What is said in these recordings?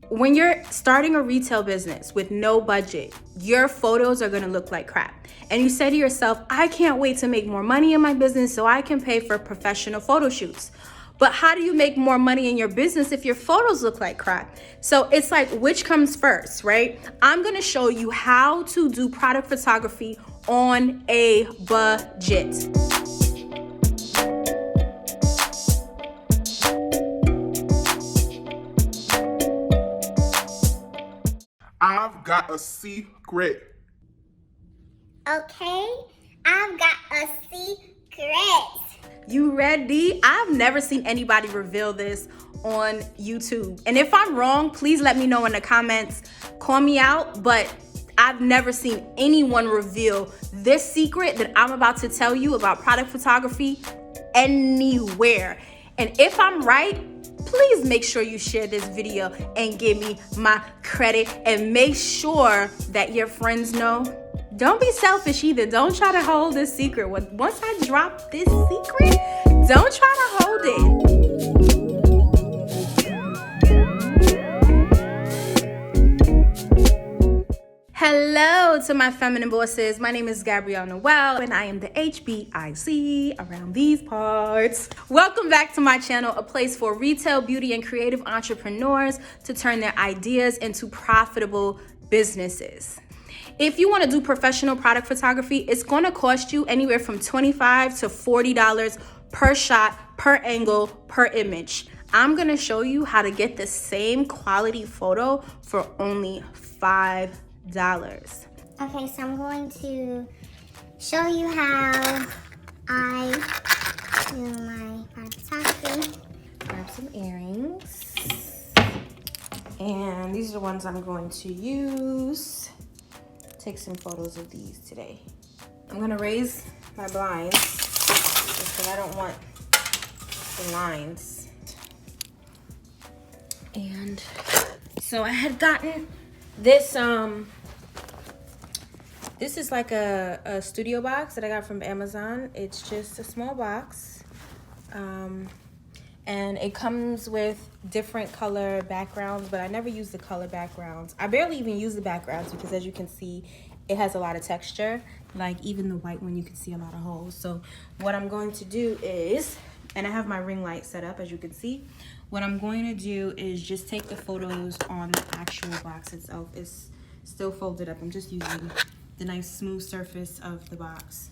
When you're starting a retail business with no budget, your photos are gonna look like crap. And you say to yourself, I can't wait to make more money in my business so I can pay for professional photo shoots. But how do you make more money in your business if your photos look like crap? So it's like, which comes first, right? I'm gonna show you how to do product photography on a budget. I've got a secret. Okay, I've got a secret. You ready? I've never seen anybody reveal this on YouTube. And if I'm wrong, please let me know in the comments. Call me out, but I've never seen anyone reveal this secret that I'm about to tell you about product photography anywhere. And if I'm right, please make sure you share this video and give me my credit, and make sure that your friends know. Don't be selfish either. Don't try to hold this secret. Once I drop this secret, don't try to hold it. Hello to my feminine bosses. My name is Gabrielle Noelle and I am the HBIC around these parts. Welcome back to my channel, a place for retail, beauty, and creative entrepreneurs to turn their ideas into profitable businesses. If you want to do professional product photography, it's going to cost you anywhere from $25 to $40 per shot, per angle, per image. I'm going to show you how to get the same quality photo for only $5. Okay, so I'm going to show you how I do my product photography. Grab some earrings. And these are the ones I'm going to use. Take some photos of these today. I'm gonna raise my blinds because I don't want the lines. And so I had gotten this, this is like a studio box that I got from Amazon. It's just a small box. And it comes with different color backgrounds, but I never use the color backgrounds. I barely even use the backgrounds because, as you can see, it has a lot of texture. Like even the white one, you can see a lot of holes. So what I'm going to do is, and I have my ring light set up, as you can see. What I'm going to do is just take the photos on the actual box itself. It's still folded up. I'm just using the nice smooth surface of the box.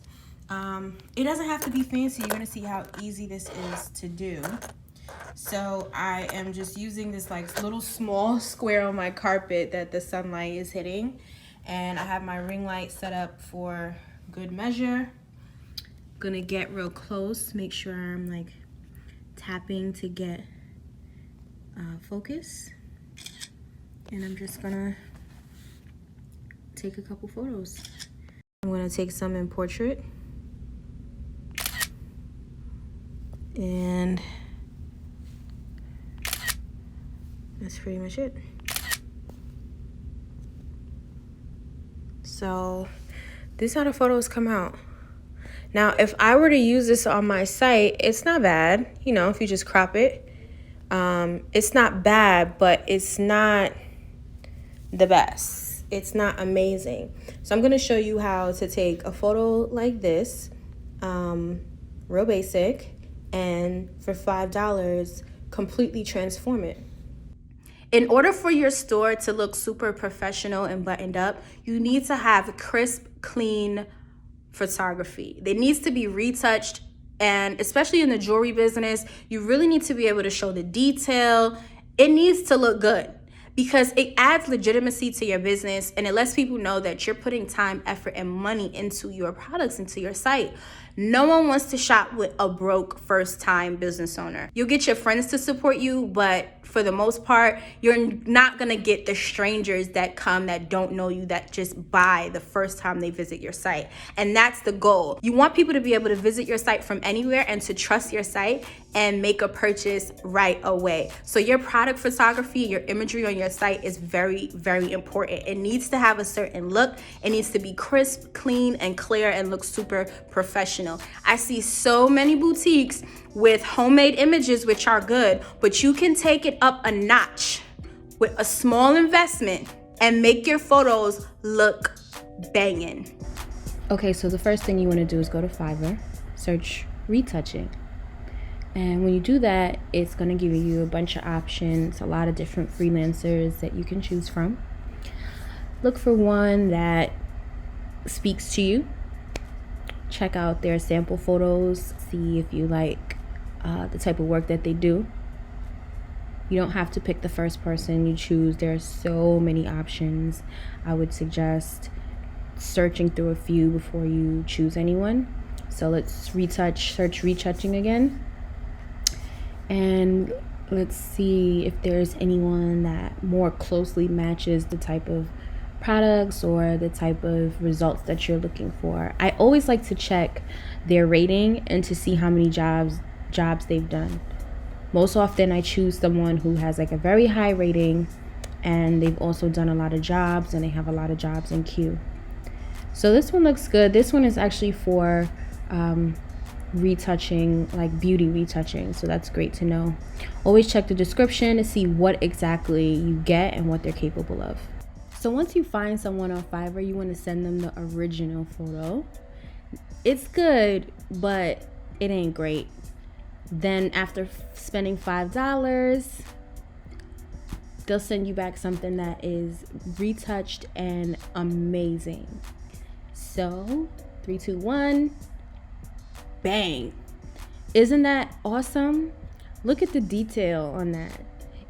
It doesn't have to be fancy. You're gonna see how easy this is to do. So I am just using this like little small square on my carpet that the sunlight is hitting. And I have my ring light set up for good measure. Gonna get real close, make sure I'm like tapping to get focus. And I'm just gonna take a couple photos. I'm gonna take some in portrait. And that's pretty much it. So this is how the photos come out. Now, if I were to use this on my site, it's not bad. You know, if you just crop it, it's not bad, but it's not the best. It's not amazing. So I'm gonna show you how to take a photo like this, real basic, and for $5, completely transform it. In order for your store to look super professional and buttoned up, you need to have crisp, clean photography. It needs to be retouched, and especially in the jewelry business, you really need to be able to show the detail. It needs to look good because it adds legitimacy to your business, and it lets people know that you're putting time, effort, and money into your products, into your site. No one wants to shop with a broke first-time business owner. You'll get your friends to support you, but for the most part, you're not gonna get the strangers that come that don't know you, that just buy the first time they visit your site. And that's the goal. You want people to be able to visit your site from anywhere and to trust your site and make a purchase right away. So your product photography, your imagery on your site is very, very important. It needs to have a certain look. It needs to be crisp, clean, and clear, and look super professional. I see so many boutiques with homemade images, which are good, but you can take it up a notch with a small investment and make your photos look banging. Okay, so the first thing you want to do is go to Fiverr, search retouching. And when you do that, it's going to give you a bunch of options, a lot of different freelancers that you can choose from. Look for one that speaks to you. Check out their sample photos, see if you like the type of work that they do. You don't have to pick the first person you choose. There are so many options. I would suggest searching through a few before you choose anyone. So let's search retouching again. And let's see if there's anyone that more closely matches the type of products or the type of results that you're looking for. I always like to check their rating and to see how many jobs they've done. Most often I choose someone who has like a very high rating and they've also done a lot of jobs and they have a lot of jobs in queue. So this one looks good. This one is actually for retouching, like beauty retouching, so that's great to know. Always check the description to see what exactly you get and what they're capable of. So once you find someone on Fiverr, you want to send them the original photo. It's good, but it ain't great. Then after spending $5, they'll send you back something that is retouched and amazing. So 3, 2, 1, bang. Isn't that awesome? Look at the detail on that.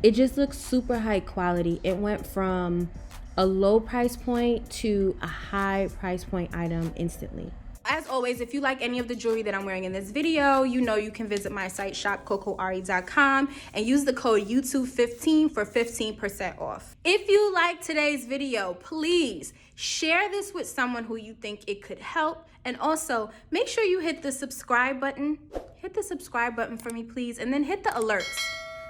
It just looks super high quality. It went from a low price point to a high price point item instantly. As always, if you like any of the jewelry that I'm wearing in this video, you know you can visit my site shopcocoari.com and use the code YouTube15 for 15% off. If you like today's video, please share this with someone who you think it could help. And also make sure you hit the subscribe button. Hit the subscribe button for me, please. And then hit the alerts.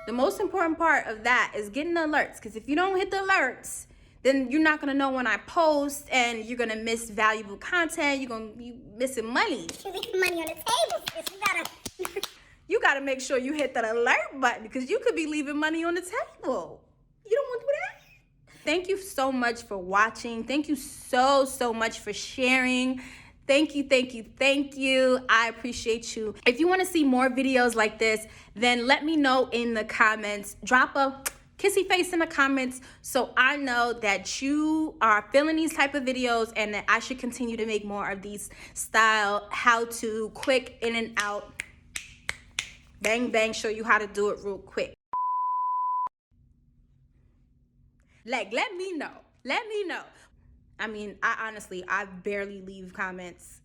The most important part of that is getting the alerts, because if you don't hit the alerts, then you're not gonna know when I post and you're gonna miss valuable content. You're gonna be missing money. You leave money on the table, sis. You gotta make sure you hit that alert button, because you could be leaving money on the table. You don't want to do that? Thank you so much for watching. Thank you so much for sharing. Thank you. I appreciate you. If you want to see more videos like this, then let me know in the comments. Drop a kissy face in the comments so I know that you are feeling these type of videos and that I should continue to make more of these style, how to, quick in and out, bang bang, show you how to do it real quick. Like, let me know. I mean, I barely leave comments.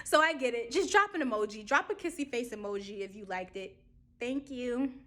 So I get it. Just drop an emoji. Drop a kissy face emoji if you liked it. Thank you.